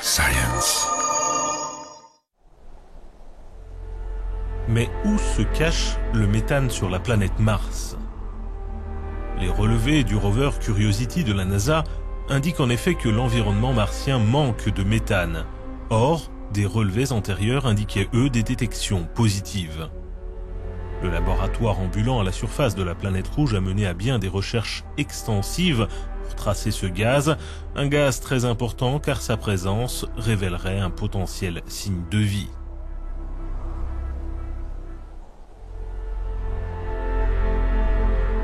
Science. Mais où se cache le méthane sur la planète Mars? Les relevés du rover Curiosity de la NASA indiquent en effet que l'environnement martien manque de méthane. Or, des relevés antérieurs indiquaient eux des détections positives. Le laboratoire ambulant à la surface de la planète rouge a mené à bien des recherches extensives pour tracer ce gaz, un gaz très important car sa présence révélerait un potentiel signe de vie.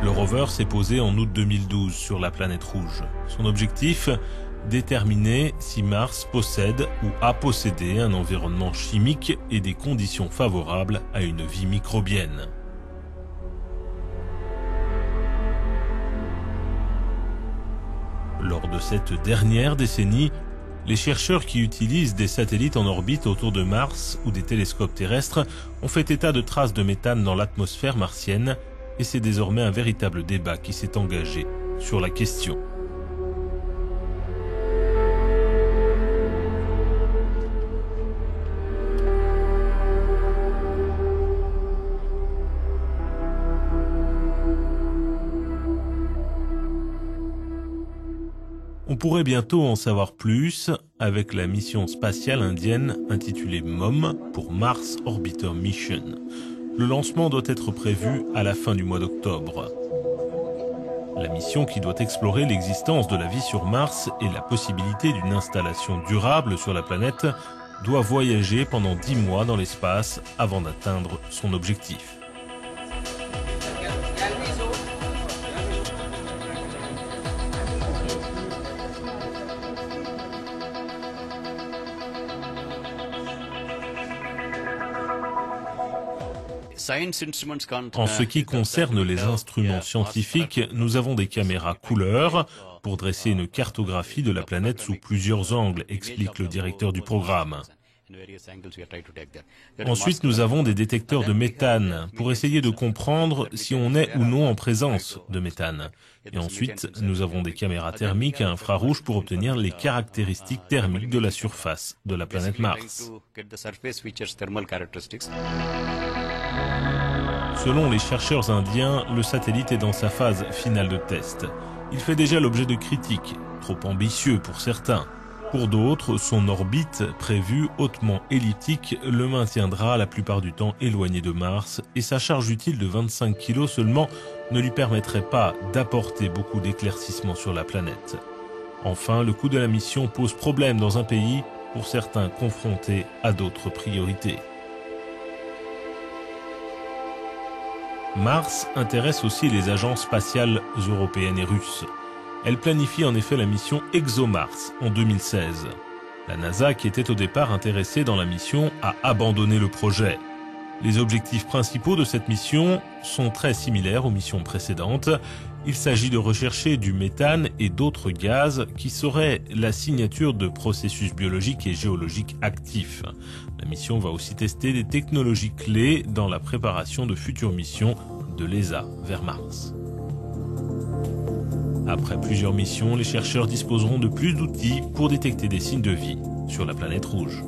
Le rover s'est posé en août 2012 sur la planète rouge. Son objectif, déterminer si Mars possède ou a possédé un environnement chimique et des conditions favorables à une vie microbienne. Lors de cette dernière décennie, les chercheurs qui utilisent des satellites en orbite autour de Mars ou des télescopes terrestres ont fait état de traces de méthane dans l'atmosphère martienne et c'est désormais un véritable débat qui s'est engagé sur la question. On pourrait bientôt en savoir plus avec la mission spatiale indienne intitulée MOM pour Mars Orbiter Mission. Le lancement doit être prévu à la fin du mois d'octobre. La mission qui doit explorer l'existence de la vie sur Mars et la possibilité d'une installation durable sur la planète doit voyager pendant 10 mois dans l'espace avant d'atteindre son objectif. En ce qui concerne les instruments scientifiques, nous avons des caméras couleurs pour dresser une cartographie de la planète sous plusieurs angles, explique le directeur du programme. Ensuite, nous avons des détecteurs de méthane pour essayer de comprendre si on est ou non en présence de méthane. Et ensuite, nous avons des caméras thermiques à infrarouge pour obtenir les caractéristiques thermiques de la surface de la planète Mars. Selon les chercheurs indiens, le satellite est dans sa phase finale de test. Il fait déjà l'objet de critiques, trop ambitieux pour certains. Pour d'autres, son orbite, prévue hautement elliptique, le maintiendra la plupart du temps éloigné de Mars et sa charge utile de 25 kg seulement ne lui permettrait pas d'apporter beaucoup d'éclaircissements sur la planète. Enfin, le coût de la mission pose problème dans un pays, pour certains confrontés à d'autres priorités. Mars intéresse aussi les agences spatiales européennes et russes. Elle planifie en effet la mission ExoMars en 2016. La NASA, qui était au départ intéressée dans la mission, a abandonné le projet. Les objectifs principaux de cette mission sont très similaires aux missions précédentes. Il s'agit de rechercher du méthane et d'autres gaz qui seraient la signature de processus biologiques et géologiques actifs. La mission va aussi tester des technologies clés dans la préparation de futures missions de l'ESA vers Mars. Après plusieurs missions, les chercheurs disposeront de plus d'outils pour détecter des signes de vie sur la planète rouge.